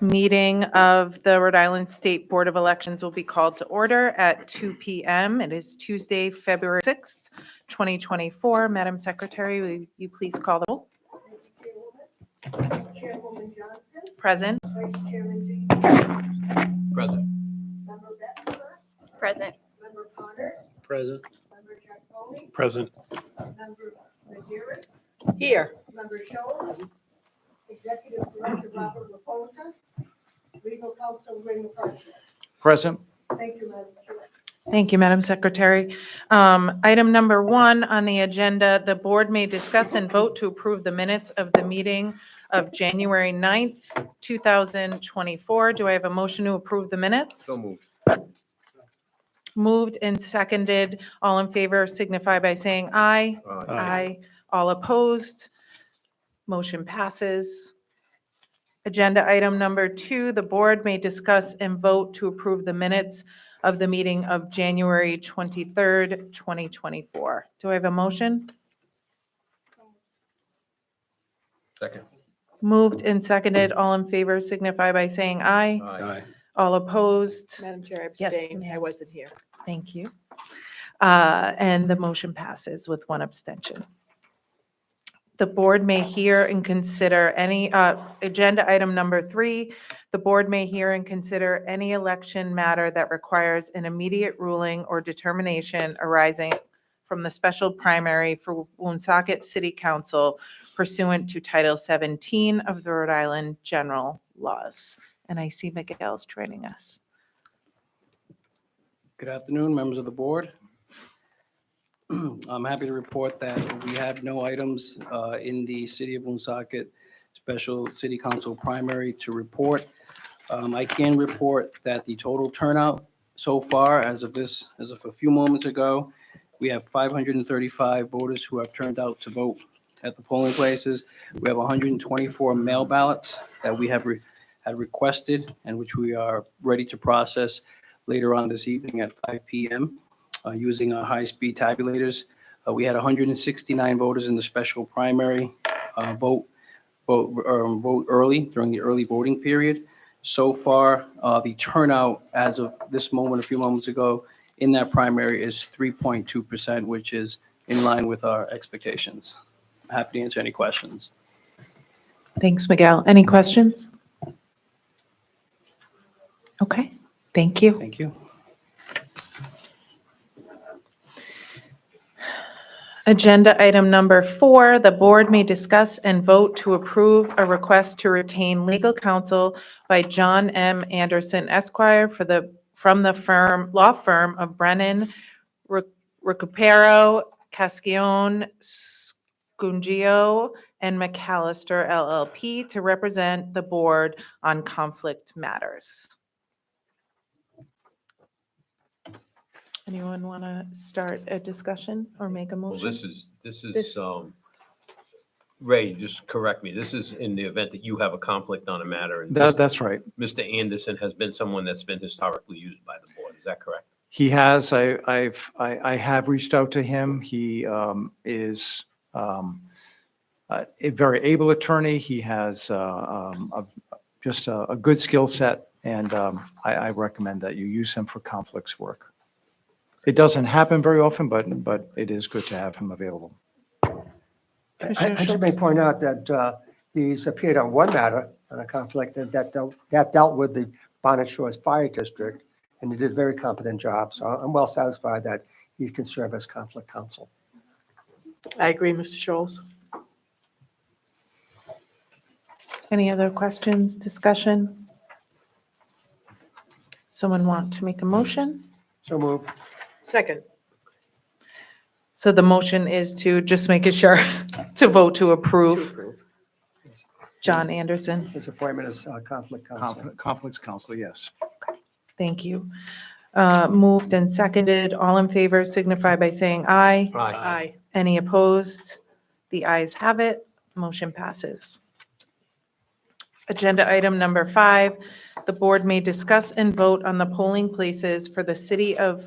meeting of the Rhode Island State Board of Elections will be called to order at 2 p.m. It is Tuesday, February 6th, 2024. Madam Secretary, will you please call the roll? Chairwoman Johnson. Present. Vice Chairman Jason. Present. Member Betancourt. Present. Member Connor. Present. Member Giacopone. Present. Member Maderas. Here. Member Scholes. Executive Director Robert Raposa. Legal Counsel Ray McCarthy. Present. Thank you, Madam Chair. Thank you, Madam Secretary. Item number 1 on the agenda, the board may discuss and vote to approve the minutes of the meeting of January 9th, 2024. Do I have a motion to approve the minutes? So moved. Moved and seconded. All in favor signify by saying aye. Aye. All opposed? Motion passes. Agenda item number 2, the board may discuss and vote to approve the minutes of the meeting of January 23rd, 2024. Do I have a motion? Second. Moved and seconded. All in favor signify by saying aye. Aye. All opposed? Madam Chair, Yes, abstain. ma'am. I wasn't here. Thank you. And the motion passes with 1 abstention. The board may hear and consider any, agenda item number 3, the board may hear and consider any election matter that requires an immediate ruling or determination arising from the special primary for Woonsocket City Council pursuant to Title 17 of the Rhode Island General Laws. And I see Miguel's joining us. Good afternoon, members of the board. I'm happy to report that we have no items in the City of Woonsocket Special City Council primary to report. I can report that the total turnout so far, as of a few moments ago, we have 535 voters who have turned out to vote at the polling places. We have 124 mail ballots that we have had requested and which we are ready to process later on this evening at 5 p.m. Using our high-speed tabulators. We had 169 voters in the special primary vote early during the early voting period. So far, the turnout as of this moment, a few moments ago, in that primary is 3.2%, which is in line with our expectations. I'm happy to answer any questions. Thanks, Miguel. Any questions? Okay, thank you. Thank you. Agenda item number 4, the board may discuss and vote to approve a request to retain legal counsel by John M. Anderson Esquire from the law firm of Brennan, Recupero, Cascione, Scungio, and McAllister LLP to represent the board on conflict matters. Anyone want to start a discussion or make a Well, motion? this is, This- Ray, just correct me. This is in the event that you have a conflict on a matter. And That's right. Mr. Anderson has been someone that's been historically used by the board. Is that correct? He has. I have reached out to him. He is a very able attorney. He has just a good skill set, and I recommend that you use him for conflicts work. It doesn't happen very often, but it is good to have him available. I should may point out that he's appeared on one matter on a conflict that dealt with the Bonnet Shores Fire District, and he did a very competent job. So I'm well satisfied that he can serve as conflict counsel. I agree, Mr. Scholes. Any other questions, discussion? Someone want to make a motion? So move. Second. So the motion is to just make it sure to vote to approve John Anderson. His appointment as conflict counsel. Conflicts counsel, yes. Thank you. Moved and seconded. All in favor signify by saying aye. Aye. Any opposed? The ayes have it. Motion passes. Agenda item number 5, the board may discuss and vote on the polling places for the city of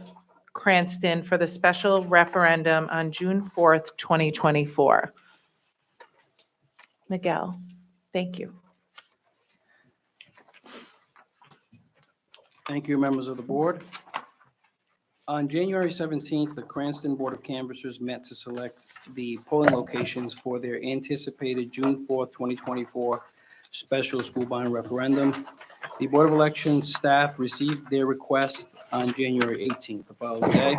Cranston for the special referendum on June 4th, 2024. Miguel, thank you. Thank you, members of the board. On January 17th, the Cranston Board of Canvassers met to select the polling locations for their anticipated June 4th, 2024 special school bond referendum. The Board of Elections staff received their request on January 18th, the following day.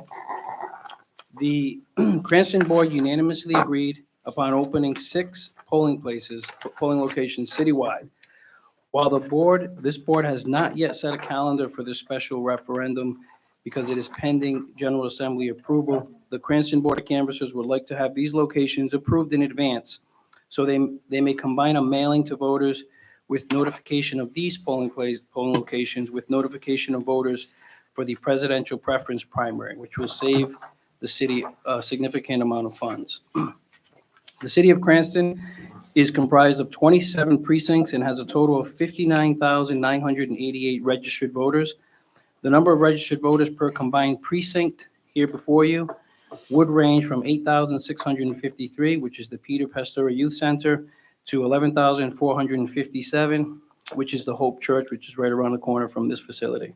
The Cranston Board unanimously agreed upon opening 6 polling locations citywide. While this board has not yet set a calendar for this special referendum because it is pending General Assembly approval, the Cranston Board of Canvassers would like to have these locations approved in advance so they may combine a mailing to voters with notification of these polling locations with notification of voters for the presidential preference primary, which will save the city a significant amount of funds. The city of Cranston is comprised of 27 precincts and has a total of 59,988 registered voters. The number of registered voters per combined precinct here before you would range from 8,653, which is the Peter Pastora Youth Center, to 11,457, which is the Hope Church, which is right around the corner from this facility.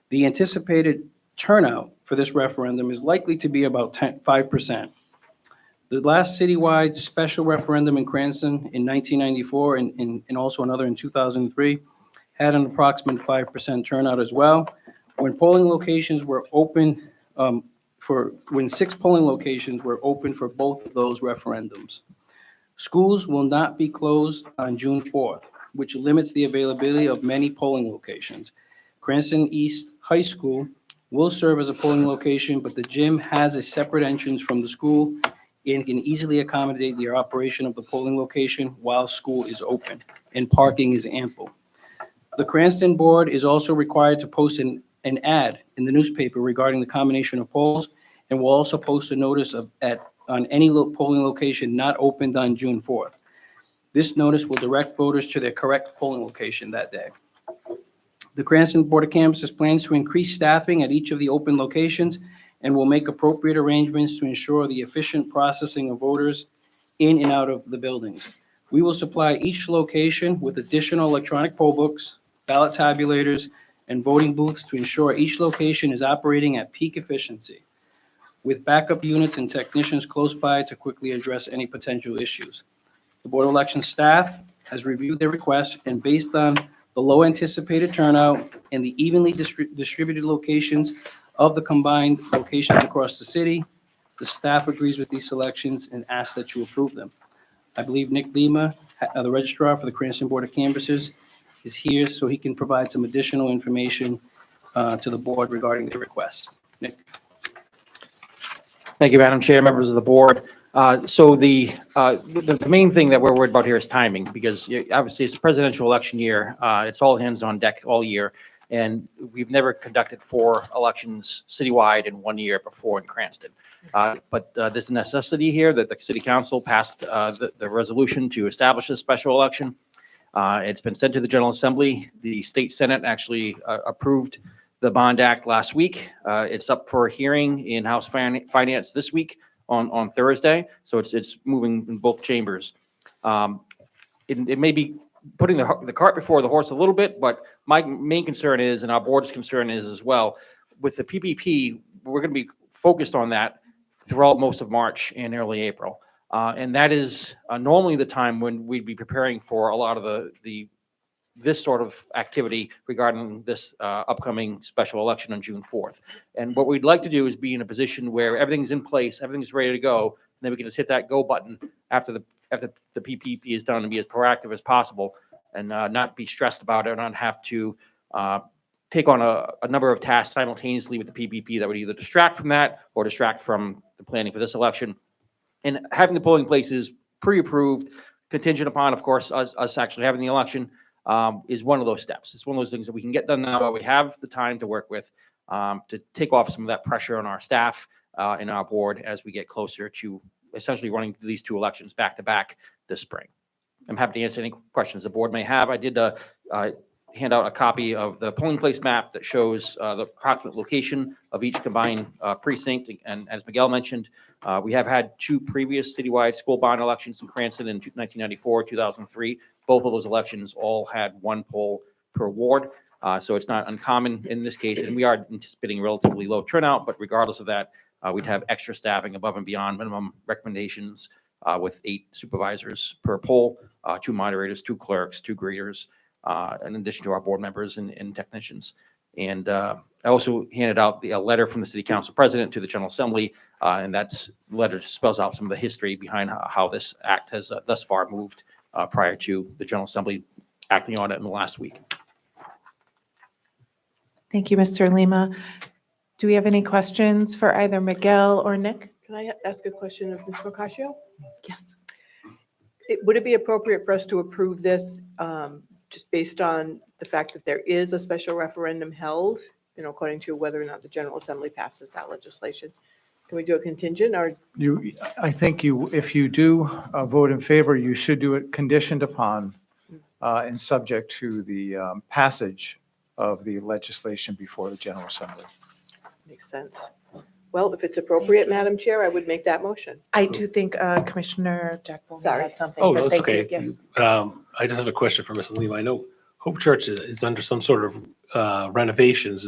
The anticipated turnout for this referendum is likely to be about 5%. The last citywide special referendum in Cranston in 1994 and also another in 2003 had an approximate 5% turnout as well. When polling locations were open when 6 polling locations were open for both of those referendums. Schools will not be closed on June 4th, which limits the availability of many polling locations. Cranston East High School will serve as a polling location, but the gym has a separate entrance from the school and can easily accommodate the operation of the polling location while school is open and parking is ample. The Cranston Board is also required to post an ad in the newspaper regarding the combination of polls, and will also post a notice on any polling location not opened on June 4th. This notice will direct voters to their correct polling location that day. The Cranston Board of Canvassers plans to increase staffing at each of the open locations and will make appropriate arrangements to ensure the efficient processing of voters in and out of the buildings. We will supply each location with additional electronic poll books, ballot tabulators, and voting booths to ensure each location is operating at peak efficiency, with backup units and technicians close by to quickly address any potential issues. The Board of Election staff has reviewed their request, and based on the low anticipated turnout and the evenly distributed locations of the combined locations across the city, the staff agrees with these selections and asks that you approve them. I believe Nick Lima, the registrar for the Cranston Board of Canvassers, is here so he can provide some additional information to the board regarding their requests. Nick? Thank you, Madam Chair, members of the board. So the main thing that we're worried about here is timing, because obviously it's a presidential election year. It's all hands on deck all year. And we've never conducted 4 elections citywide in 1 year before in Cranston. But there's a necessity here that the city council passed the resolution to establish a special election. It's been sent to the General Assembly. The state Senate actually approved the Bond Act last week. It's up for a hearing in House Finance this week on Thursday. So it's moving in both chambers. It may be putting the cart before the horse a little bit, but my main concern is, and our board's concern is as well, with the PPP, we're going to be focused on that throughout most of March and early April. And that is normally the time when we'd be preparing for a lot of this sort of activity regarding this upcoming special election on June 4th. And what we'd like to do is be in a position where everything's in place, everything's ready to go, and then we can just hit that go button after the PPP is done and be as proactive as possible, and not be stressed about it, and not have to take on a number of tasks simultaneously with the PPP that would either distract from that or distract from the planning for this election. And having the polling places pre-approved, contingent upon, of course, us actually having the election, is one of those steps. It's one of those things that we can get done now while we have the time to work with, to take off some of that pressure on our staff and our board as we get closer to essentially running these 2 elections back to back this spring. I'm happy to answer any questions the board may have. I did hand out a copy of the polling place map that shows the approximate location of each combined precinct. And as Miguel mentioned, we have had 2 previous citywide school bond elections in Cranston in 1994, 2003. Both of those elections all had 1 poll per ward. So it's not uncommon in this case, and we are anticipating relatively low turnout, but regardless of that, we'd have extra staffing above and beyond minimum recommendations with 8 supervisors per poll, 2 moderators, 2 clerks, 2 greeters, in addition to our board members and technicians. And I also handed out a letter from the city council president to the General Assembly, and that's letter spells out some of the history behind how this act has thus far moved prior to the General Assembly acting on it in the last week. Thank you, Mr. Lima. Do we have any questions for either Miguel or Nick? Can I ask a question of Ms. Procascio? Yes. Would it be appropriate for us to approve this just based on the fact that there is a special referendum held, according to whether or not the General Assembly passes that legislation? Can we do a contingent or? I think if you do vote in favor, you should do it conditioned upon and subject to the passage of the legislation before the General Assembly. Makes sense. Well, if it's appropriate, Madam Chair, I would make that motion. I do think Commissioner Jack Bowman Sorry. had something. Oh, but no, that's thank you. okay. Yes. I just have a question for Mr. Lima. I know Hope Church is under some sort of renovations.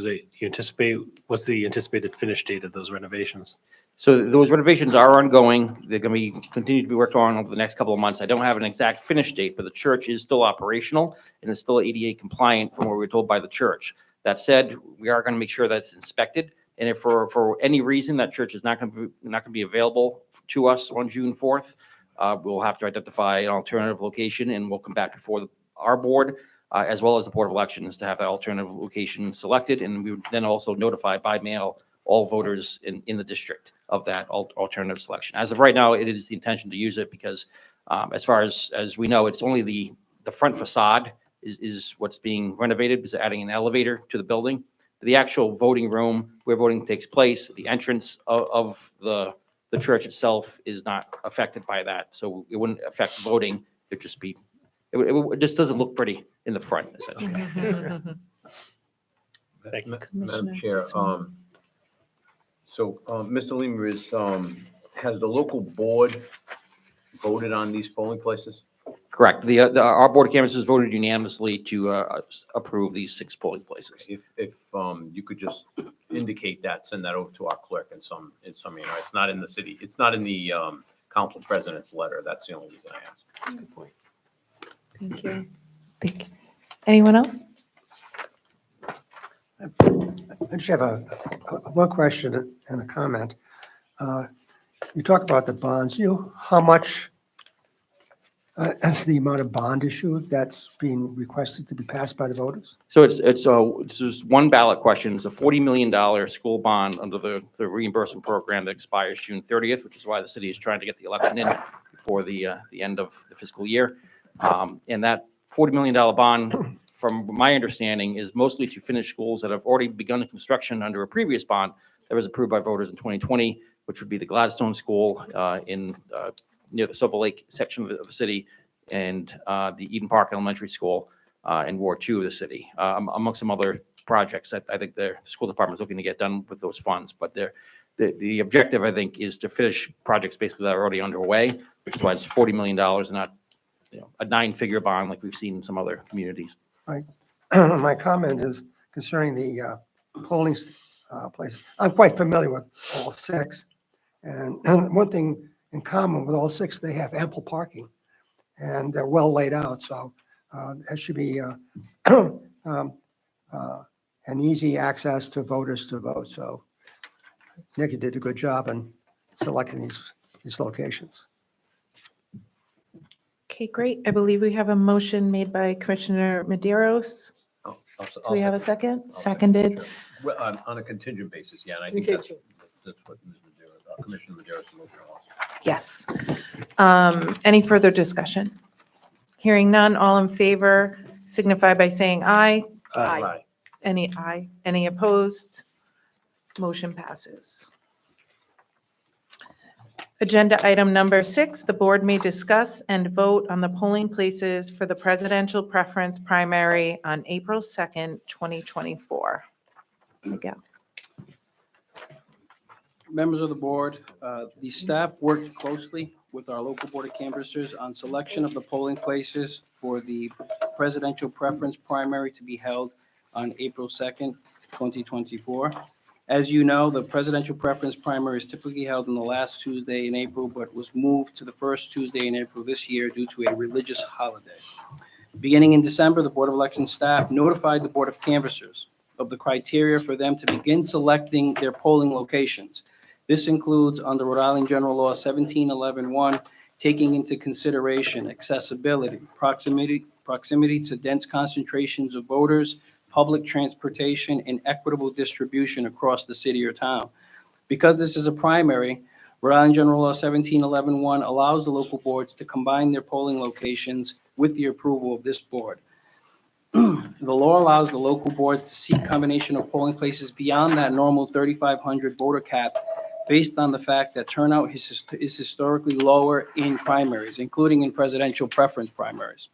What's the anticipated finish date of those renovations? So those renovations are ongoing. They're going to continue to be worked on over the next couple of months. I don't have an exact finish date, but the church is still operational and is still ADA compliant from what we were told by the church. That said, we are going to make sure that it's inspected. And if for any reason that church is not going to be available to us on June 4th, we'll have to identify an alternative location, and we'll come back before our board, as well as the Board of Elections, to have that alternative location selected. And we would then also notify by mail all voters in the district of that alternative selection. As of right now, it is the intention to use it because as far as we know, it's only the front facade is what's being renovated, because adding an elevator to the building. The actual voting room where voting takes place, the entrance of the church itself is not affected by that. So it wouldn't affect voting. It'd just be, it just doesn't look pretty in the front, essentially. Thank you. Madam Chair, Commissioner so Mr. Lima has the local board voted on these polling places? Correct. Our board of canvassers voted unanimously to approve these 6 polling places. If you could just indicate that, send that over to our clerk in some manner. It's not in the city, it's not in the council president's letter. That's the only reason I asked. Good point. Thank you. Thank you. Anyone else? I just have one question and a comment. You talk about the bonds. How much is the amount of bond issue that's being requested to be passed by the voters? So it's just one ballot question. It's a $40 million school bond under the reimbursement program that expires June 30th, which is why the city is trying to get the election in before the end of the fiscal year. And that $40 million bond, from my understanding, is mostly to finish schools that have already begun construction under a previous bond that was approved by voters in 2020, which would be the Gladstone School near the Silver Lake section of the city, and the Eden Park Elementary School in Ward 2 of the city, among some other projects that I think the school department is looking to get done with those funds. But the objective, I think, is to finish projects basically that are already underway, which is why it's $40 million and not a 9-figure bond like we've seen in some other communities. My comment is concerning the polling places. I'm quite familiar with all 6. And one thing in common with all 6, they have ample parking and they're well laid out. So that should be an easy access to voters to vote. So Nick, you did a good job in selecting these locations. Okay, great. I believe we have a motion made by Commissioner Maderos. Do we have a second? Seconded. Sure. Well, on a contingent basis, yeah, and I think that's what Commissioner Madero's motion was. Yes. Any further discussion? Hearing none, all in favor signify by saying aye. Aye. Any opposed? Motion passes. Agenda item number 6, the board may discuss and vote on the polling places for the presidential preference primary on April 2nd, 2024. Miguel. Members of the board, the staff worked closely with our local board of canvassers on selection of the polling places for the presidential preference primary to be held on April 2nd, 2024. As you know, the presidential preference primary is typically held on the last Tuesday in April, but was moved to the first Tuesday in April this year due to a religious holiday. Beginning in December, the Board of Election staff notified the Board of Canvassers of the criteria for them to begin selecting their polling locations. This includes under Rhode Island General Law 1711-1, taking into consideration accessibility, proximity to dense concentrations of voters, public transportation, and equitable distribution across the city or town. Because this is a primary, Rhode Island General Law 1711-1 allows the local boards to combine their polling locations with the approval of this board. The law allows the local boards to seek combination of polling places beyond that normal 3,500 voter cap based on the fact that turnout is historically lower in primaries, including in presidential preference primaries.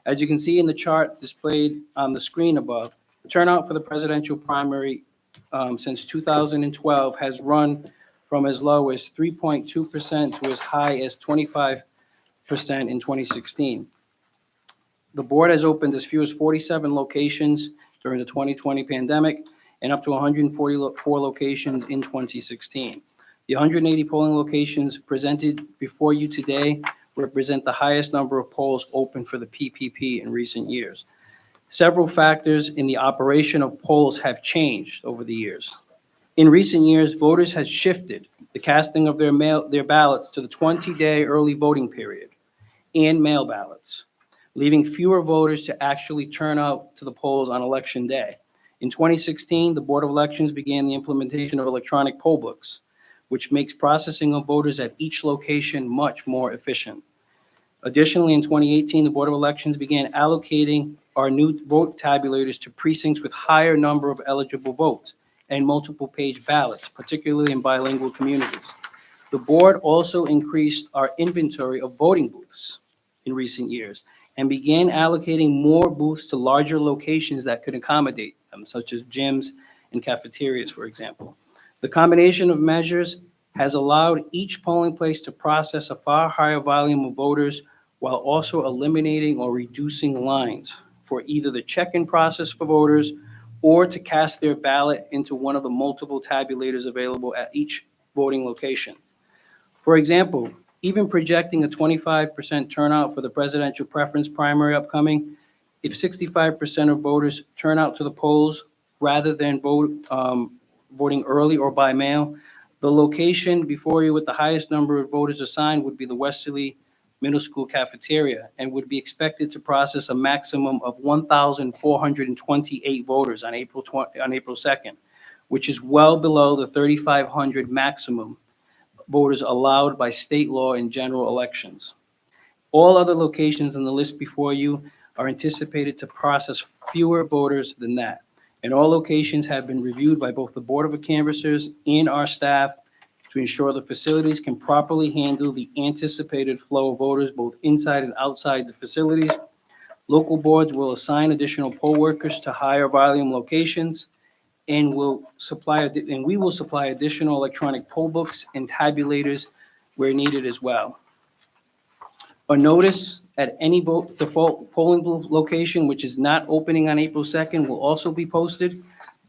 As you can see in the chart displayed on the screen above, the turnout for the presidential primary since 2012 has run from as low as 3.2% to as high as 25% in 2016. The board has opened as few as 47 locations during the 2020 pandemic and up to 144 locations in 2016. The 180 polling locations presented before you today represent the highest number of polls open for the PPP in recent years. Several factors in the operation of polls have changed over the years. In recent years, voters have shifted the casting of their ballots to the 20-day early voting period and mail ballots, leaving fewer voters to actually turn out to the polls on election day. In 2016, the Board of Elections began the implementation of electronic poll books, which makes processing of voters at each location much more efficient. Additionally, in 2018, the Board of Elections began allocating our new vote tabulators to precincts with higher number of eligible votes and multiple page ballots, particularly in bilingual communities. The board also increased our inventory of voting booths in recent years and began allocating more booths to larger locations that could accommodate them, such as gyms and cafeterias, for example. The combination of measures has allowed each polling place to process a far higher volume of voters while also eliminating or reducing lines for either the check-in process for voters or to cast their ballot into one of the multiple tabulators available at each voting location. For example, even projecting a 25% turnout for the presidential preference primary upcoming, if 65% of voters turn out to the polls rather than voting early or by mail, the location before you with the highest number of voters assigned would be the Westerly Middle School cafeteria and would be expected to process a maximum of 1,428 voters on April 2nd, which is well below the 3,500 maximum voters allowed by state law in general elections. All other locations on the list before you are anticipated to process fewer voters than that. And all locations have been reviewed by both the Board of Canvassers and our staff to ensure the facilities can properly handle the anticipated flow of voters both inside and outside the facilities. Local boards will assign additional poll workers to higher volume locations and we will supply additional electronic poll books and tabulators where needed as well. A notice at any default polling location which is not opening on April 2nd will also be posted.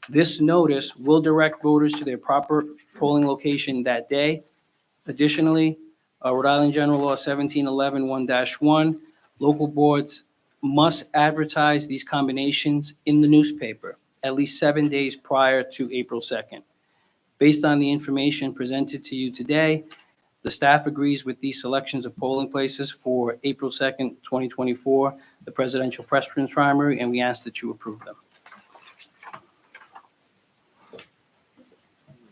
This notice will direct voters to their proper polling location that day. Additionally, Rhode Island General Law 1711-1-1, local boards must advertise these combinations in the newspaper at least 7 days prior to April 2nd. Based on the information presented to you today, the staff agrees with these selections of polling places for April 2nd, 2024, the presidential preference primary, and we ask that you approve them.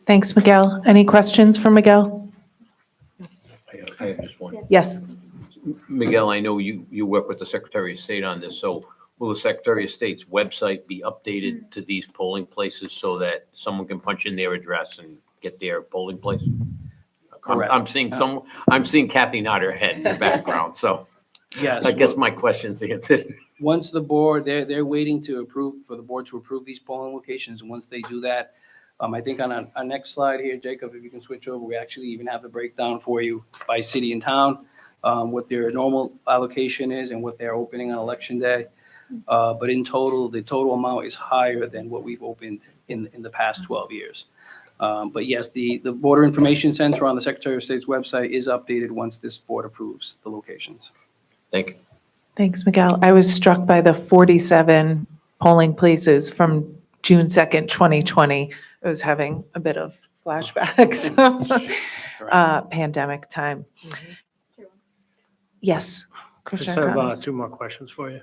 Thanks, Miguel. Any questions for Miguel? I have just one. Yes. Miguel, I know you work with the Secretary of State on this, so will the Secretary of State's website be updated to these polling places so that someone can punch in their address and get their polling place? Correct. I'm seeing Kathy nod her head in the background, so Yes. I guess my question's answered. Once the board, they're waiting for the board to approve these polling locations. And once they do that, I think on our next slide here, Jacob, if you can switch over, we actually even have the breakdown for you by city and town, what their normal allocation is and what they're opening on election day. But in total, the total amount is higher than what we've opened in the past 12 years. But yes, the Voter Information Center on the Secretary of State's website is updated once this board approves the locations. Thank you. Thanks, Miguel. I was struck by the 47 polling places from June 2nd, 2020. I was having a bit of flashbacks, pandemic time. Yes, I just Commissioner have Connors. 2 more questions for you.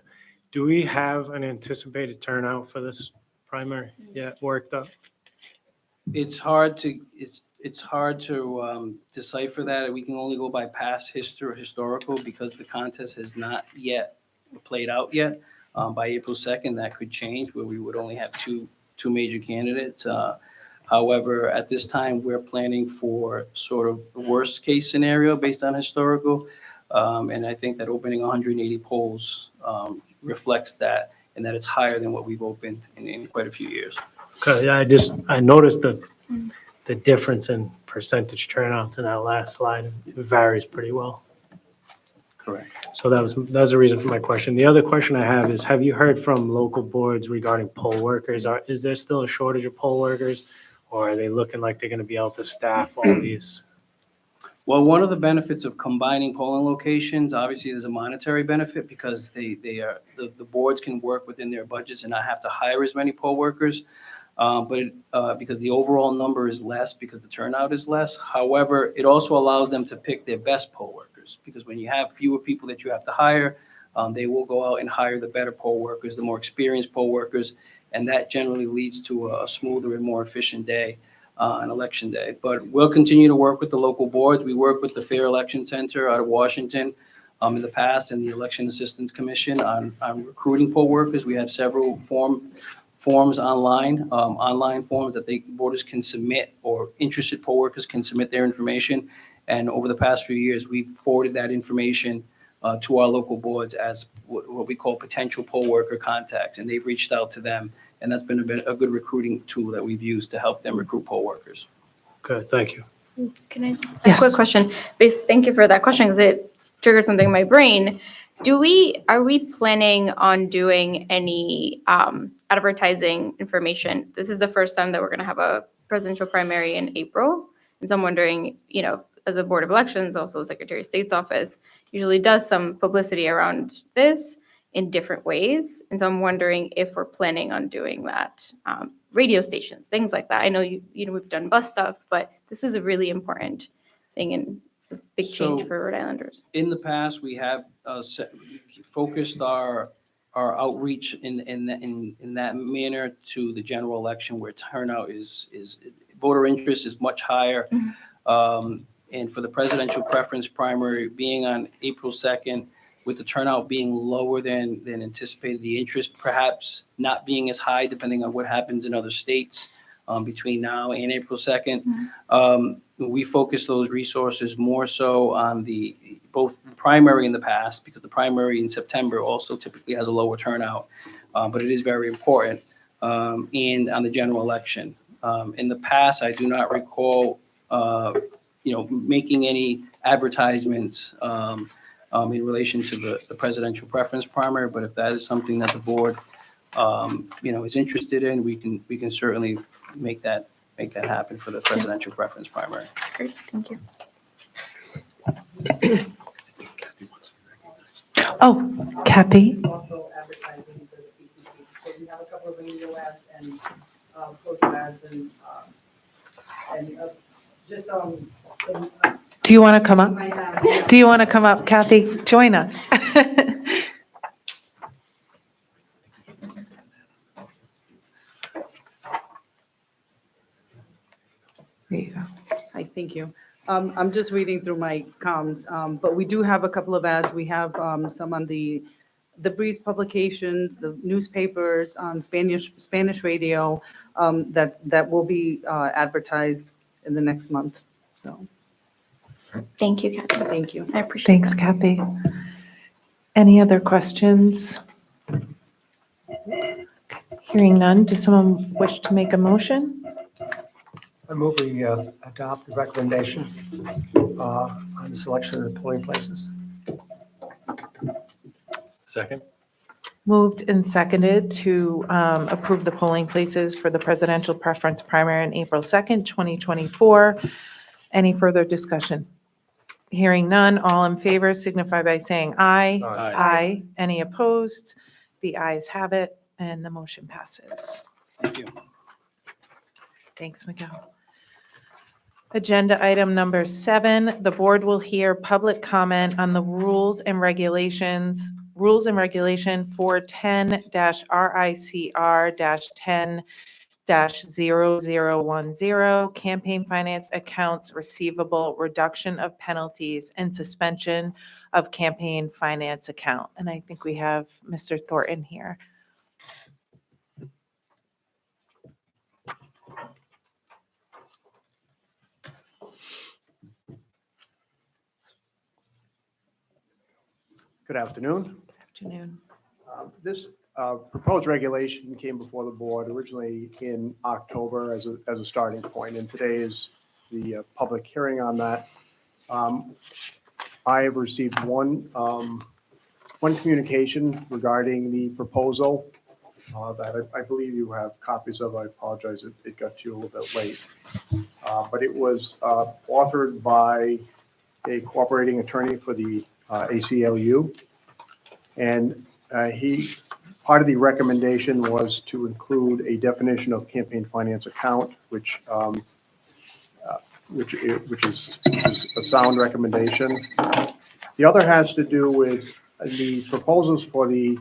Do we have an anticipated turnout for this primary yet worked up? It's hard to decipher that. We can only go by past historical because the contest has not yet played out yet. By April 2nd, that could change where we would only have two major candidates. However, at this time, we're planning for sort of the worst case scenario based on historical. And I think that opening 180 polls reflects that, and that it's higher than what we've opened in quite a few years. Okay, I noticed the difference in percentage turnouts in that last slide. It varies pretty well. Correct. So that was the reason for my question. The other question I have is, have you heard from local boards regarding poll workers? Is there still a shortage of poll workers, or are they looking like they're going to be able to staff all these? Well, one of the benefits of combining polling locations, obviously, there's a monetary benefit because the boards can work within their budgets and not have to hire as many poll workers. Because the overall number is less because the turnout is less. However, it also allows them to pick their best poll workers, because when you have fewer people that you have to hire, they will go out and hire the better poll workers, the more experienced poll workers, and that generally leads to a smoother and more efficient day on election day. But we'll continue to work with the local boards. We work with the Fair Election Center out of Washington in the past, and the Election Assistance Commission on recruiting poll workers. We have several forms online forms that voters can submit, or interested poll workers can submit their information. And over the past few years, we've forwarded that information to our local boards as what we call potential poll worker contacts, and they've reached out to them. And that's been a good recruiting tool that we've used to help them recruit poll workers. Good, thank you. Can I just, Yes. a quick question? Thank you for that question, because it triggered something in my brain. Are we planning on doing any advertising information? This is the first time that we're going to have a presidential primary in April. And so I'm wondering, as the Board of Elections, also the Secretary of State's office usually does some publicity around this in different ways. And so I'm wondering if we're planning on doing that. Radio stations, things like that. I know we've done bus stuff, but this is a really important thing and it's a big change So- for Rhode Islanders. In the past, we have focused our outreach in that manner to the general election, where turnout is voter interest is much higher. And for the presidential preference primary being on April 2nd, with the turnout being lower than anticipated, the interest perhaps not being as high depending on what happens in other states between now and April 2nd. We focus those resources more so on both the primary in the past, because the primary in September also typically has a lower turnout, but it is very important, and on the general election. In the past, I do not recall, making any advertisements in relation to the presidential preference primary, but if that is something that the board, is interested in, we can certainly make that happen for the presidential preference primary. That's great. Thank you. Oh, Kathy? Also advertising for the PPP. So we have a couple of radio ads and photo ads and just Do you want to come up? might have. Do you want to come up, Kathy? Join us. There you go. Hi, thank you. I'm just reading through my comms, but we do have a couple of ads. We have some on the Breeze publications, the newspapers, on Spanish radio, that will be advertised in the next month. So, Thank you, Kathy. thank you. I appreciate Thanks, Kathy. Any other questions? Hearing none, does someone wish to make a motion? I move we adopt the recommendation on the selection of the polling places. Second? Moved and seconded to approve the polling places for the presidential preference primary on April 2nd, 2024. Any further discussion? Hearing none, all in favor signify by saying aye. Aye. Aye. Any opposed? The ayes have it, and the motion passes. Thank you. Thanks, Miguel. Agenda item number 7, the board will hear public comment on the rules and regulation 410-RICR-10-0010, campaign finance accounts receivable, reduction of penalties, and suspension of campaign finance account. And I think we have Mr. Thornton here. Good afternoon. Afternoon. This proposed regulation came before the board originally in October as a starting point, and today is the public hearing on that. I have received one communication regarding the proposal that I believe you have copies of. I apologize, it got to you a little bit late. But it was authored by a cooperating attorney for the ACLU. And part of the recommendation was to include a definition of campaign finance account, which is a sound recommendation. The other has to do with the proposals for the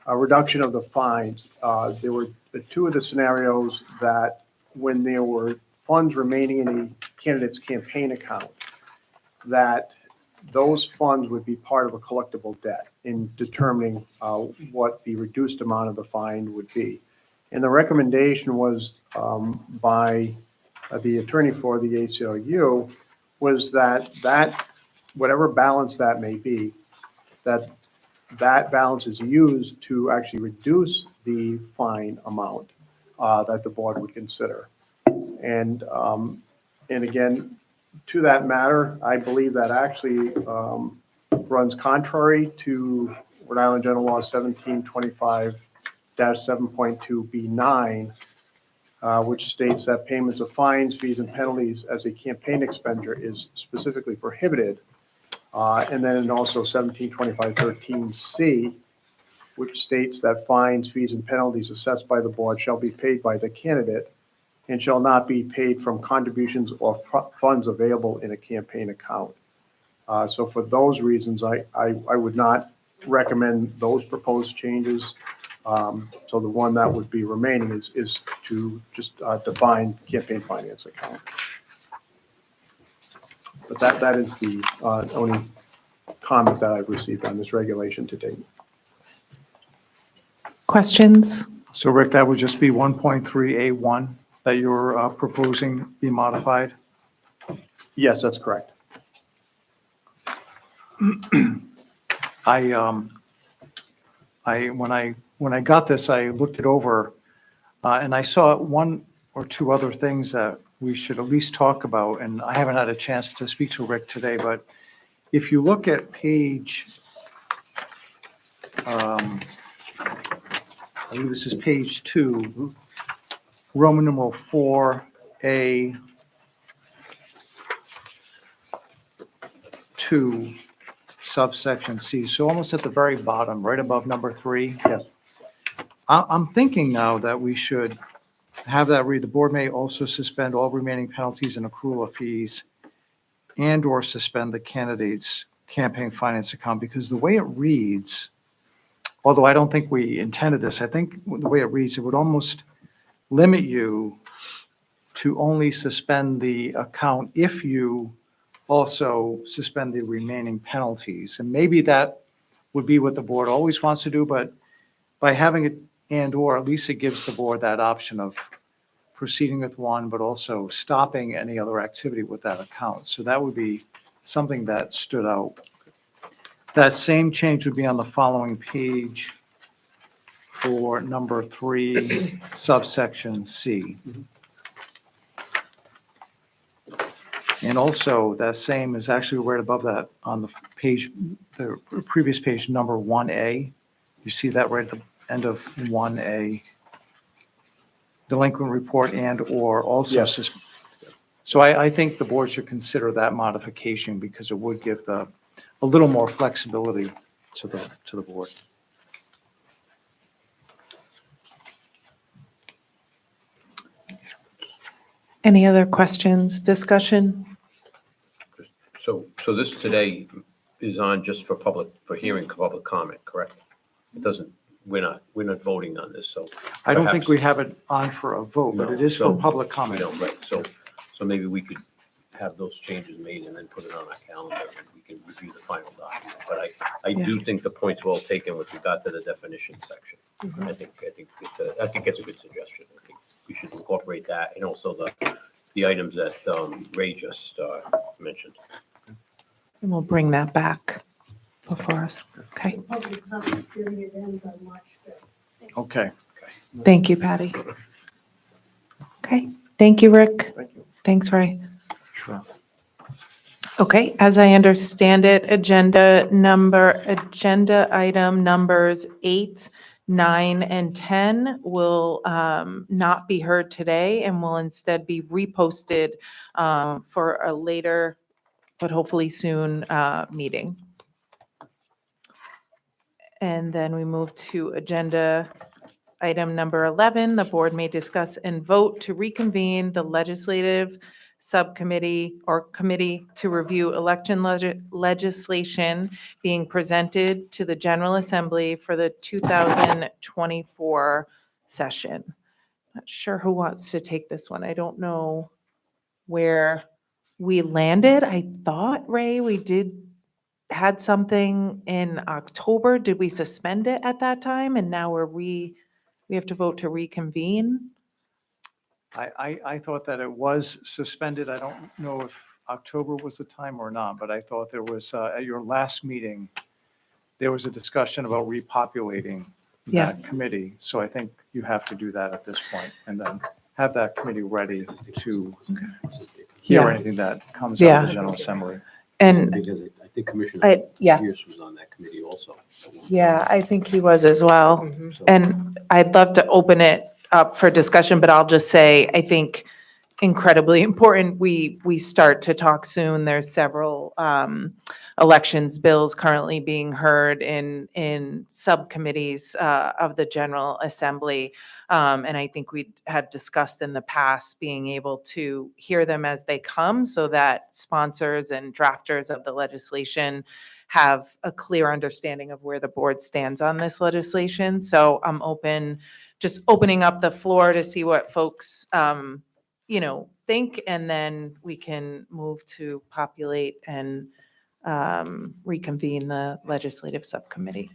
reduction of the fines. There were two of the scenarios that when there were funds remaining in a candidate's campaign account, that those funds would be part of a collectible debt in determining what the reduced amount of the fine would be. And the recommendation was by the attorney for the ACLU was that whatever balance that may be, that balance is used to actually reduce the fine amount that the board would consider. And again, to that matter, I believe that actually runs contrary to Rhode Island General Law 1725-7.2B9, which states that payments of fines, fees, and penalties as a campaign expenditure is specifically prohibited. And then also 1725-13C, which states that fines, fees, and penalties assessed by the board shall be paid by the candidate and shall not be paid from contributions or funds available in a campaign account. So for those reasons, I would not recommend those proposed changes. So the one that would be remaining is to just define campaign finance account. But that is the only comment that I've received on this regulation to date. Questions? So Rick, that would just be 1.3A1 that you're proposing be modified? Yes, that's correct. When I got this, I looked it over, and I saw one or two other things that we should at least talk about, and I haven't had a chance to speak to Rick today, but if you look at page, I believe this is page 2, Roman numeral 4A 2, subsection C, so almost at the very bottom, right above number 3. Yes. I'm thinking now that we should have that read, the board may also suspend all remaining penalties and accrual of fees and/or suspend the candidate's campaign finance account, because the way it reads, although I don't think we intended this, I think the way it reads, it would almost limit you to only suspend the account if you also suspend the remaining penalties. And maybe that would be what the board always wants to do, but by having it and/or, at least it gives the board that option of proceeding with one, but also stopping any other activity with that account. So that would be something that stood out. That same change would be on the following page for number 3, subsection C. And also, that same is actually right above that on the page, the previous page, number 1A, You see that right at the end of 1A. Delinquent report and/or also. Yes. So I think the board should consider that modification because it would give a little more flexibility to the board. Any other questions, discussion? So this today is on just for hearing public comment, correct? It doesn't, we're not voting on this, so. I don't think perhaps- we have it on for a vote, but it is for No, public We comment. don't, right, so maybe we could have those changes made and then put it on our calendar and we can review the final document. But I do think the point's well taken with regard to the definition section. I think it's a good suggestion. I think we should incorporate that and also the items that Ray just mentioned. And we'll bring that back before us. Okay. The public comment period ends on March 5th. Okay. Thank you, Patty. Okay. Thank you, Rick. Thank you. Thanks, Ray. Sure. Okay, as I understand it, agenda item numbers 8, 9, and 10 will not be heard today and will instead be reposted for a later, but hopefully soon, meeting. And then we move to agenda item number 11. The board may discuss and vote to reconvene the legislative subcommittee or committee to review election legislation being presented to the General Assembly for the 2024 session. Not sure who wants to take this one. I don't know where we landed. I thought, Ray, we had something in October. Did we suspend it at that time? And now we have to vote to reconvene? I thought that it was suspended. I don't know if October was the time or not, but I thought there was, at your last meeting, there was a discussion about repopulating Yeah. that committee. So I think you have to do that at this point and then have that committee ready to hear Yeah. anything that comes out of Yeah. the General Assembly. And Because I think Commissioner yeah, Pierce was on that committee also. yeah, I think he was as well. So- And I'd love to open it up for discussion, but I'll just say, I think incredibly important, we start to talk soon. There's several elections bills currently being heard in subcommittees of the General Assembly. And I think we had discussed in the past being able to hear them as they come so that sponsors and drafters of the legislation have a clear understanding of where the board stands on this legislation. So I'm just opening up the floor to see what folks, think, and then we can move to populate and reconvene the legislative subcommittee.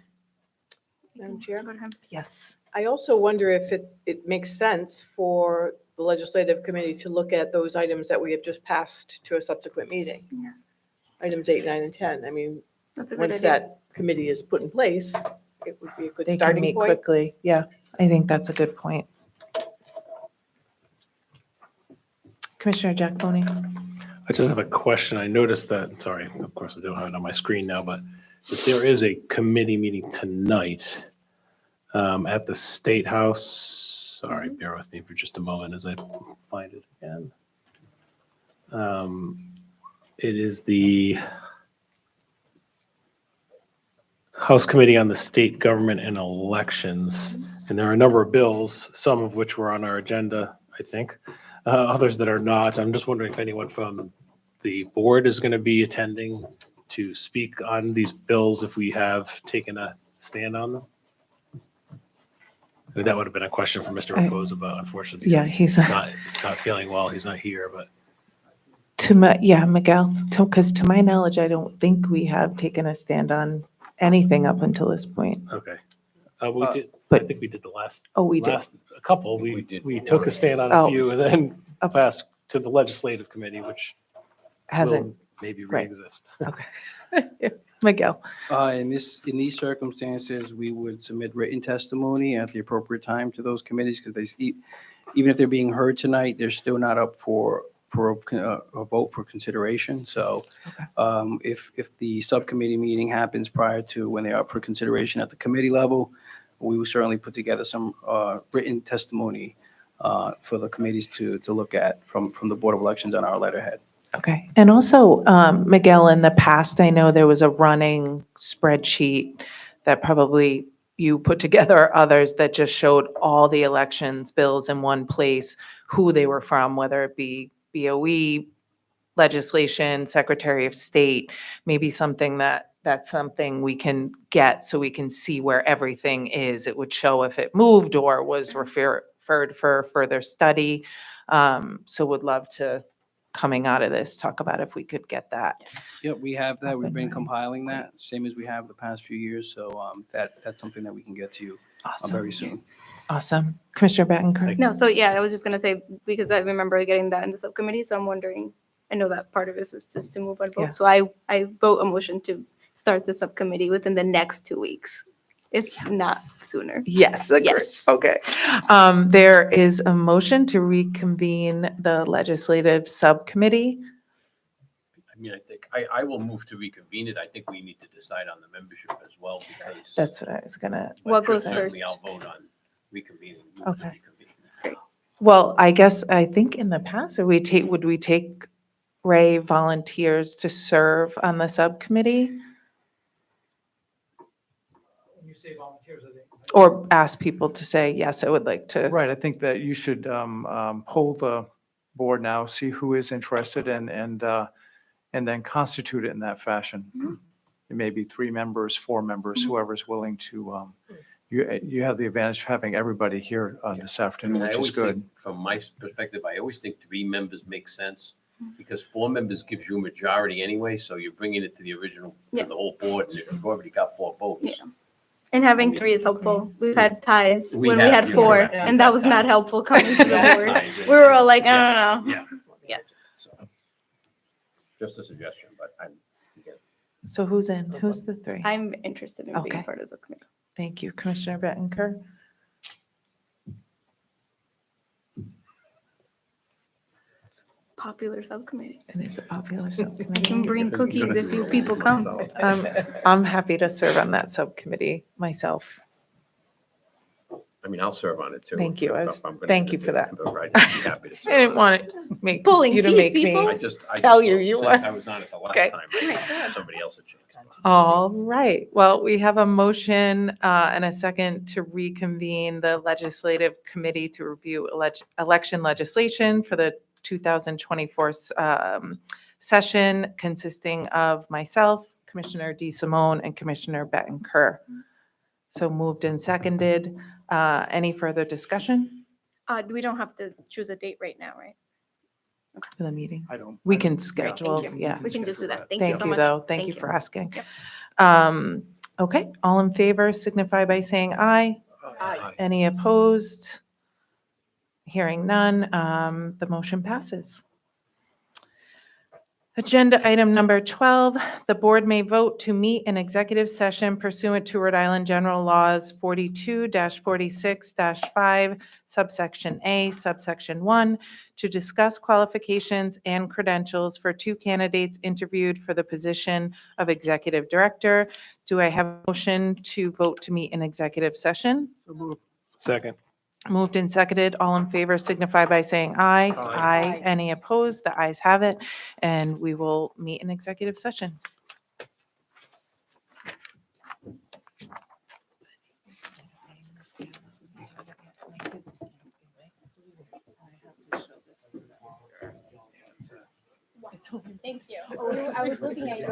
Madam Chair? Yes. I also wonder if it makes sense for the legislative committee to look at those items that we have just passed to a subsequent meeting. Items 8, 9, and 10. I mean, That's a good once idea. that committee is put in place, it would be a good They can starting meet point. quickly. Yeah, I think that's a good point. Commissioner Jack Boney. I just have a question. I noticed that, sorry, of course I don't have it on my screen now, but that there is a committee meeting tonight at the State House. Sorry, bear with me for just a moment as I find it again. It is the House Committee on the State Government and Elections. And there are a number of bills, some of which were on our agenda, I think, others that are not. I'm just wondering if anyone from the board is going to be attending to speak on these bills if we have taken a stand on them. That would have been a question for Mr. Reposa, but unfortunately, Yeah, he's he's not feeling well. He's not here, but Miguel, because to my knowledge, I don't think we have taken a stand on anything up until this point. okay. We did, I but- think we did the last, Oh, we did. a couple. We We did. took a stand on a Oh. few and then Okay. passed to the legislative committee, which Hasn't, will maybe right. re-exist. Miguel. In these circumstances, we would submit written testimony at the appropriate time to those committees because even if they're being heard tonight, they're still not up for for a vote for consideration. So Okay. if the subcommittee meeting happens prior to when they're up for consideration at the committee level, we will certainly put together some written testimony for the committees to look at from the Board of Elections on our letterhead. Okay. And also, Miguel, in the past, I know there was a running spreadsheet that probably you put together, or others, that just showed all the elections bills in one place, who they were from, whether it be BOE, legislation, Secretary of State, maybe that's something we can get so we can see where everything is. It would show if it moved or was referred for further study. So would love to, coming out of this, talk about if we could get that. Yep, we have that. Up We've and been running. compiling that, same as we have the past few years. So that's something that we can get to you Awesome. very soon. Awesome. Commissioner Bettencourt? No, so yeah, I was just gonna say, because I remember getting that in the subcommittee, so I'm wondering, I know that part of this is just to move on Yeah. vote. So I vote a motion to start the subcommittee within the next 2 weeks, if not sooner. Yes, agree. Yes. Okay. There is a motion to reconvene the legislative subcommittee. I mean, I think, I will move to reconvene it. I think we need to decide on the membership as well because. That's what I was gonna, but What goes certainly first? I'll vote on reconvening. Move to Okay. reconvene. well, I guess, I think in the past, would we take, Ray, volunteers to serve on the subcommittee? When you say volunteers, I think. Or ask people to say, yes, I would like to? Right, I think that you should poll the board now, see who is interested and then constitute it in that fashion. It may be 3 members, 4 members, whoever's willing to, you have the advantage of having everybody here this I afternoon, mean, I which is always good. think, from my perspective, I always think 3 members make sense because 4 members gives you a majority anyway, so you're bringing it to the original, Yeah. to the whole board, and if you've already got 4 votes. Yeah. And having 3 is helpful. We've had ties We when we have, had you're 4, correct. and We've that had was not ties. helpful coming to the Yeah, board. ties, and- We were all like, I don't know. Yeah. Yes. So, just a suggestion, but I'm, again, So who's in? Who's the 3? I'm interested in being Okay. part of the committee. Thank you. Commissioner Bettencourt? Popular subcommittee. It is a popular I can subcommittee. bring cookies if you people come. I'm happy to serve on that subcommittee myself. I mean, I'll serve on it too. Thank you. if I'm gonna Thank be you for the that. member, I'd be happy to serve I didn't on it. want to make Pulling you to teeth, make people. me. I just Tell thought, you since were. I was on it the last Okay. time, I give somebody else a chance. All right. Well, we have a motion and a second to reconvene the legislative committee to review election legislation for the 2024 session, consisting of myself, Commissioner DeSimone, and Commissioner Bettencourt. So moved and seconded. Any further discussion We don't have to choose a date right now, right? for the meeting? I don't. We I- can Great, schedule, thank you. yeah. We can just do that. Thank you Thank so you, much. though. Thank you you. for asking. Yep. Okay, all in favor signify by saying aye. Aye. Any opposed? Hearing none, the motion passes. Agenda item number 12, the board may vote to meet in executive session pursuant to Rhode Island General Laws 42-46-5, subsection A, subsection 1, to discuss qualifications and credentials for 2 candidates interviewed for the position of executive director. Do I have a motion to vote to meet in executive session? Second. Moved and seconded. All in favor signify by saying aye. Aye. Any opposed? The ayes have it. And we will meet in executive session. Thank you. I was looking at you.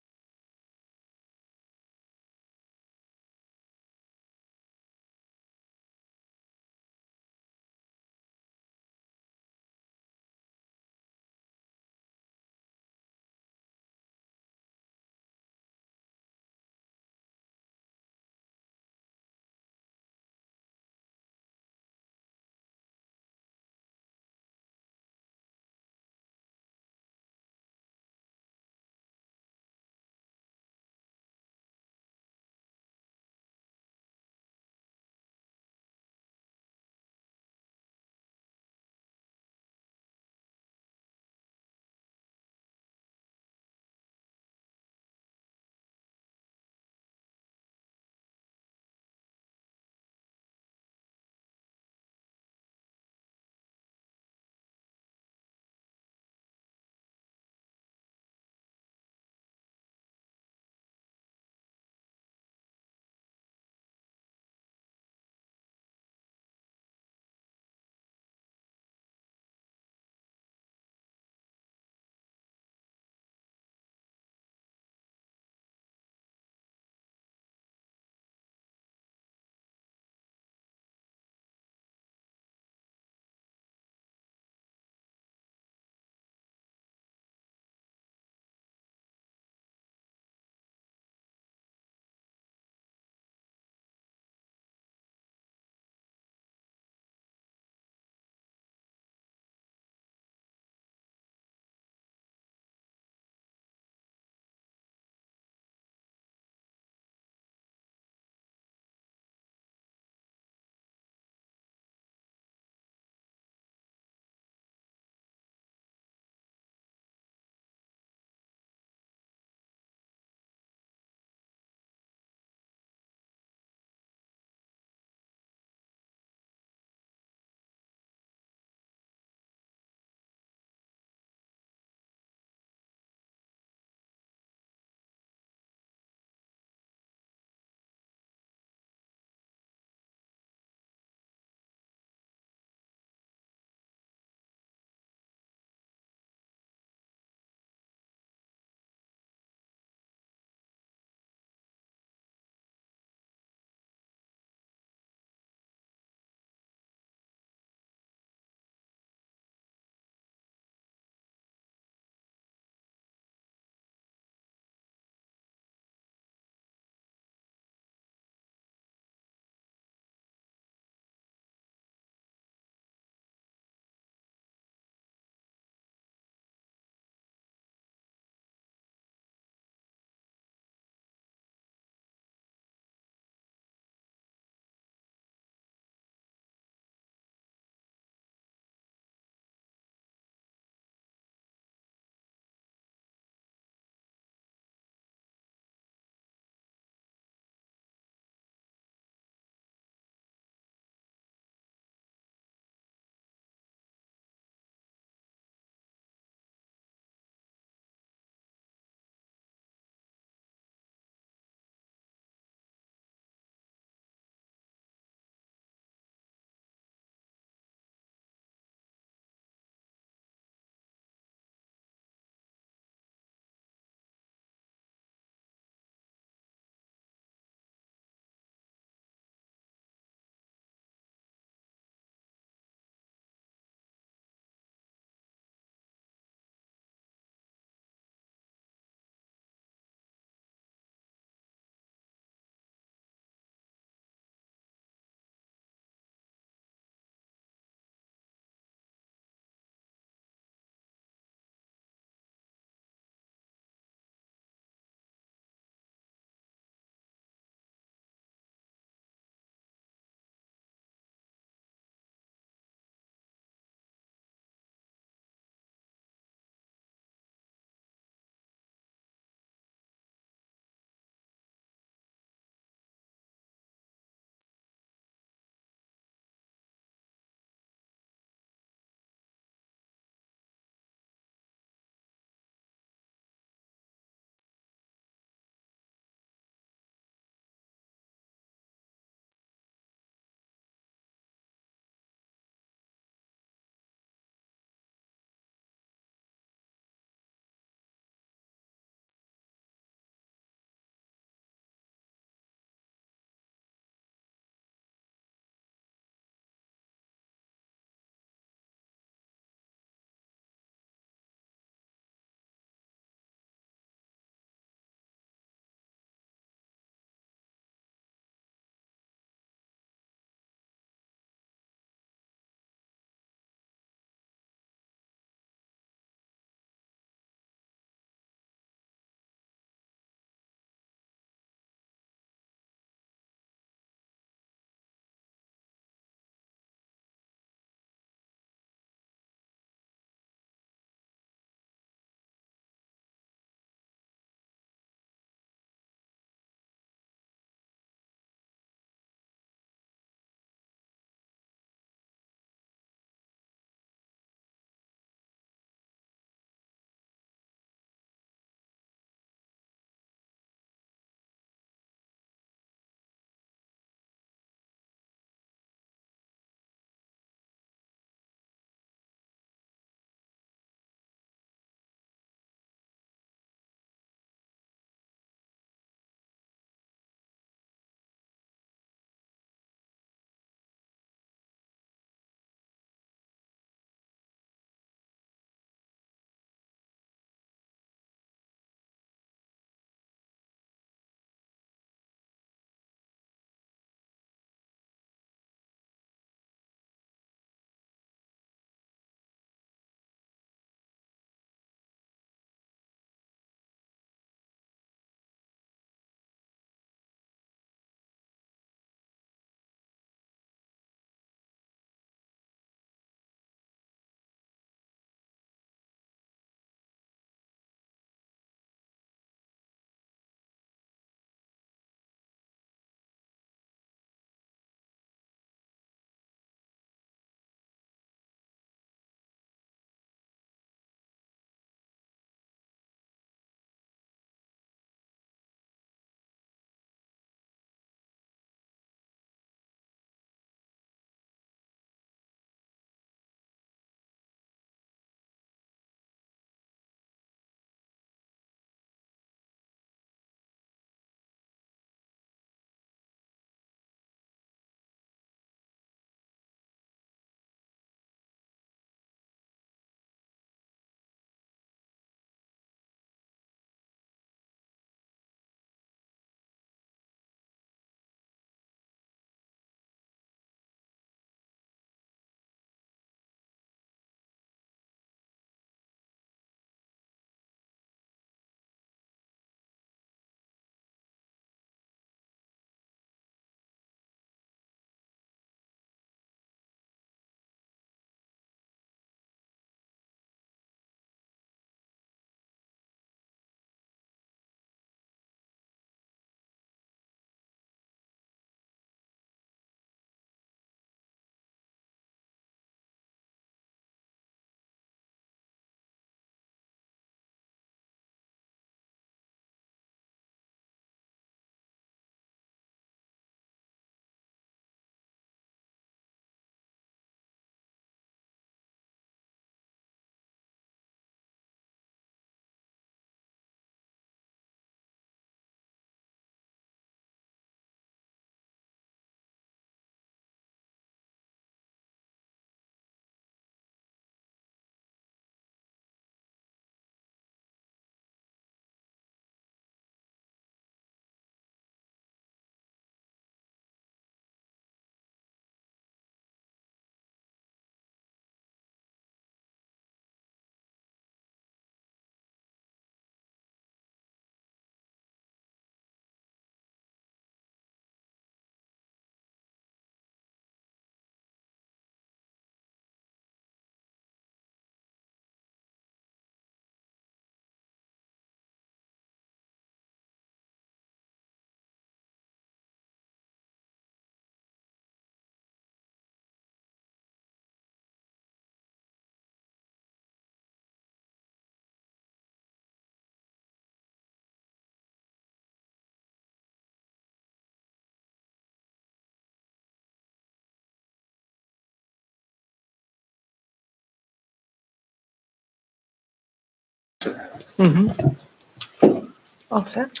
All set?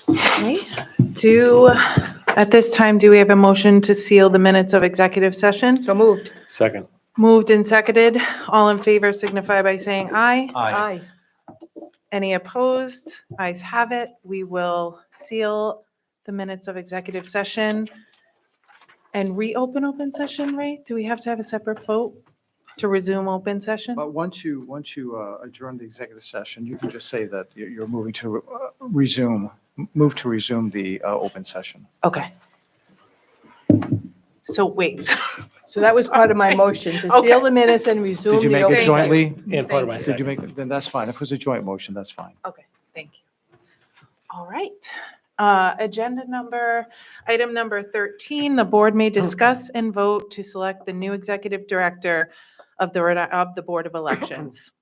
Okay. At this time, do we have a motion to seal the minutes of executive session? So moved. Second. Moved and seconded. All in favor signify by saying aye. Aye. Any opposed? Ayes have it. We will seal the minutes of executive session and reopen open session, right? Do we have to have a separate vote to resume open session? But once you adjourn the executive session, you can just say that you're moving to resume the open session. Okay. So wait. So that was part of my motion, to Okay. seal the minutes and resume Did you the make open it Thank you. session. jointly? And part of my Thank Did you second. make, then that's fine. If it was a joint motion, that's fine. Okay, thank you. All right. Item number 13, the board may discuss and vote to select the new executive director of the Board of Elections.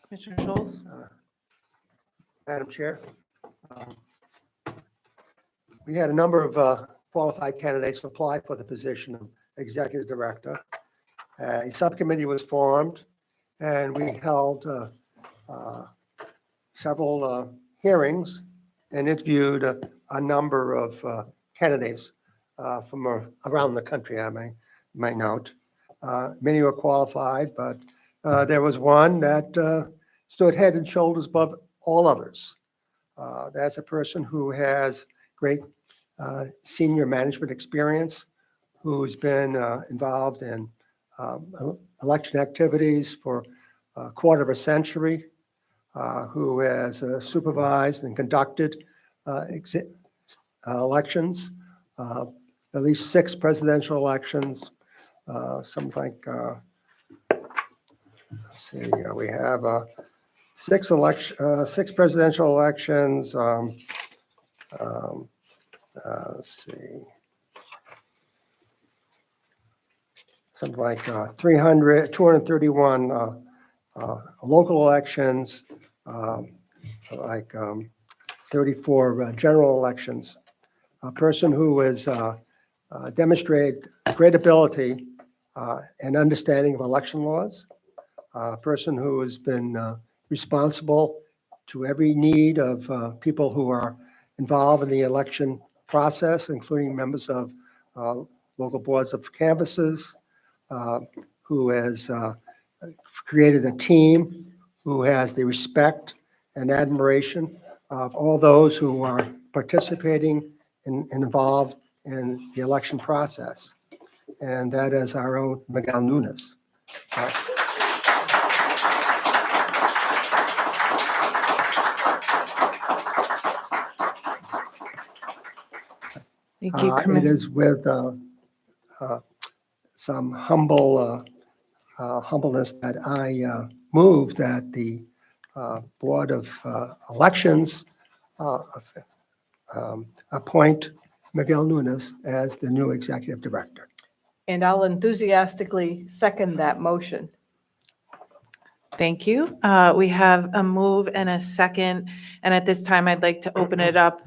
Commissioner Scholes? Madam Chair. We had a number of qualified candidates apply for the position of Executive Director. A subcommittee was formed, and we held several hearings and interviewed a number of candidates from around the country, I may note. Many were qualified, but there was one that stood head and shoulders above all others. That's a person who has great senior management experience, who's been involved in election activities for a quarter of a century, who has supervised and conducted elections, at least 6 presidential elections, something like, let's see, we have 6 presidential elections. Let's see, something like 231 local elections, like 34 general elections. A person who has demonstrated great ability and understanding of election laws. A person who has been responsible to every need of people who are involved in the election process, including members of local boards of canvassers, who has created a team, who has the respect and admiration of all those who are participating and involved in the election process. And that is our own Miguel Nunes. Thank you, It Commissioner. is with some humbleness that I move that the Board of Elections appoint Miguel Nunes as the new executive director. And I'll enthusiastically second that motion. Thank you. We have a move and a second, and at this time, I'd like to open it up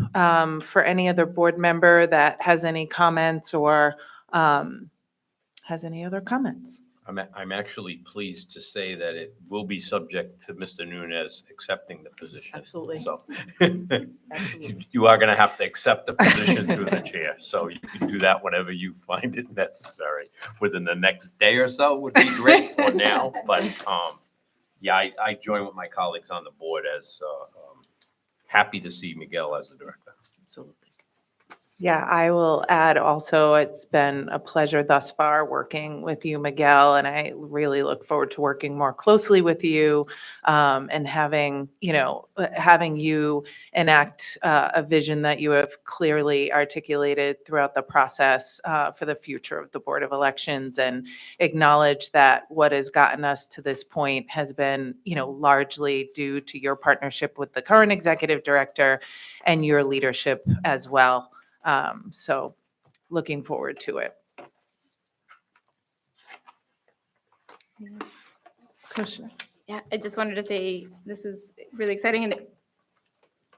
for any other board member that has any comments or has any other comments. I'm actually pleased to say that it will be subject to Mr. Nunes accepting the position. Absolutely. So Absolutely. you are going to have to accept the position through the chair. So you can do that whenever you find it necessary. Within the next day or so would be great, or now. But yeah, I join with my colleagues on the board as happy to see Miguel as the director. Absolutely. Yeah, I will add also, it's been a pleasure thus far working with you, Miguel, and I really look forward to working more closely with you and having you enact a vision that you have clearly articulated throughout the process for the future of the Board of Elections, and acknowledge that what has gotten us to this point has been, largely due to your partnership with the current executive director and your leadership as well. So looking forward to it. Commissioner. Yeah, I just wanted to say this is really exciting. And,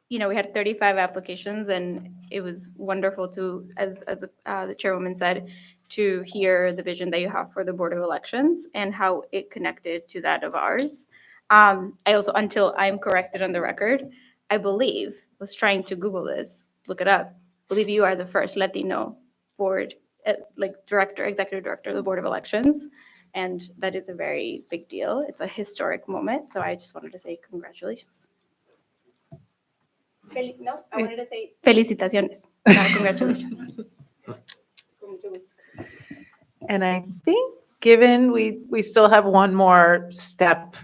we had 35 applications, and it was wonderful to, as the chairwoman said, to hear the vision that you have for the Board of Elections and how it connected to that of ours. I also, until I'm corrected on the record, I believe, was trying to Google this, look it up, believe you are the first Latino board, director, executive director of the Board of Elections. And that is a very big deal. It's a historic moment. So I just wanted to say congratulations. No, I wanted to say felicitaciones, not congratulations. And I think, given we still have one more step,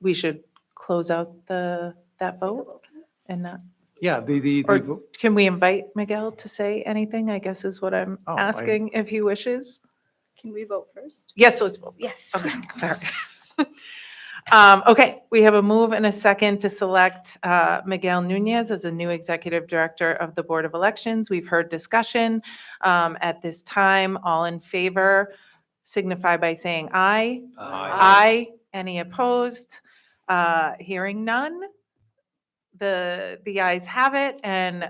we should close out that vote and not, Yeah, or can we invite Miguel to say anything, I guess is what I'm Oh, asking, if he wishes? Can we vote first? Yes, let's vote. Yes. Okay, sorry. Okay, we have a move and a second to select Miguel Nunez as a new executive director of the Board of Elections. We've heard discussion. At this time, all in favor signify by saying aye. Aye. Any opposed? Hearing none. The ayes have it, and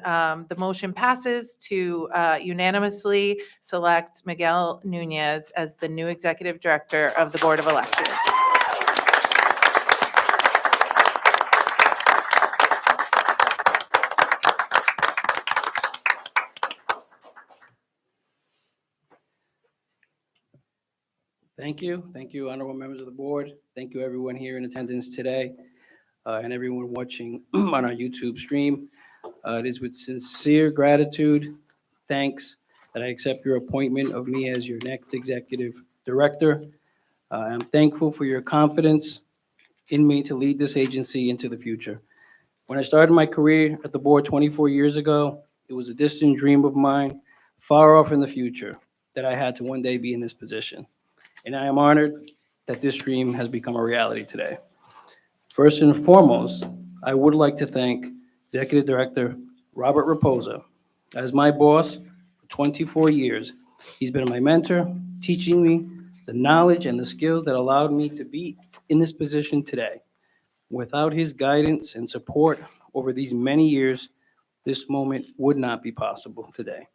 the motion passes to unanimously select Miguel Nunez as the new executive director of the Board of Elections. Thank you. Thank you, honorable members of the board. Thank you, everyone here in attendance today, and everyone watching on our YouTube stream. It is with sincere gratitude, thanks, that I accept your appointment of me as your next executive director. I'm thankful for your confidence in me to lead this agency into the future. When I started my career at the board 24 years ago, it was a distant dream of mine, far off in the future, that I had to one day be in this position. And I am honored that this dream has become a reality today. First and foremost, I would like to thank Executive Director Robert Raposa. As my boss for 24 years, he's been my mentor, teaching me the knowledge and the skills that allowed me to be in this position today. Without his guidance and support over these many years, this moment would not be possible today.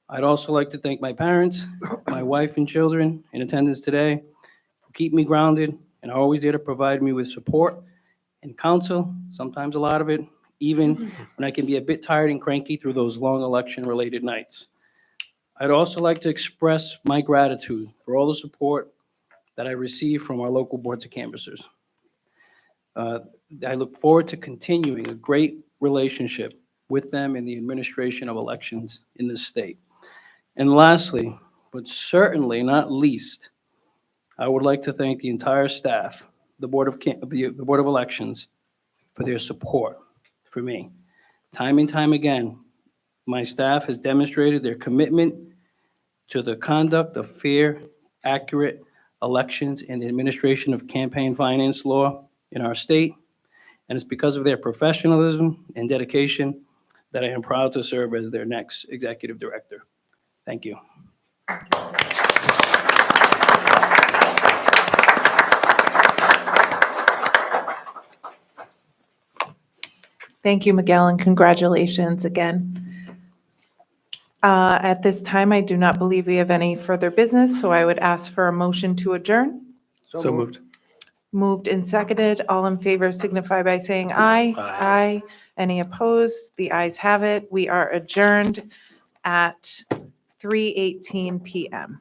I'd also like to thank my parents, my wife and children in attendance today, who keep me grounded and are always there to provide me with support and counsel, sometimes a lot of it, even when I can be a bit tired and cranky through those long election-related nights. I'd also like to express my gratitude for all the support that I receive from our local boards of canvassers. I look forward to continuing a great relationship with them in the administration of elections in this state. And lastly, but certainly not least, I would like to thank the entire staff, the Board of Elections, for their support for me. Time and time again, my staff has demonstrated their commitment to the conduct of fair, accurate elections and the administration of campaign finance law in our state. And it's because of their professionalism and dedication that I am proud to serve as their next executive director. Thank you. Thank you, Miguel, and congratulations again. At this time, I do not believe we have any further business, so I would ask for a motion to adjourn. So moved. Moved and seconded. All in favor signify by saying aye. Aye. Any opposed? The ayes have it. We are adjourned at 3:18 PM.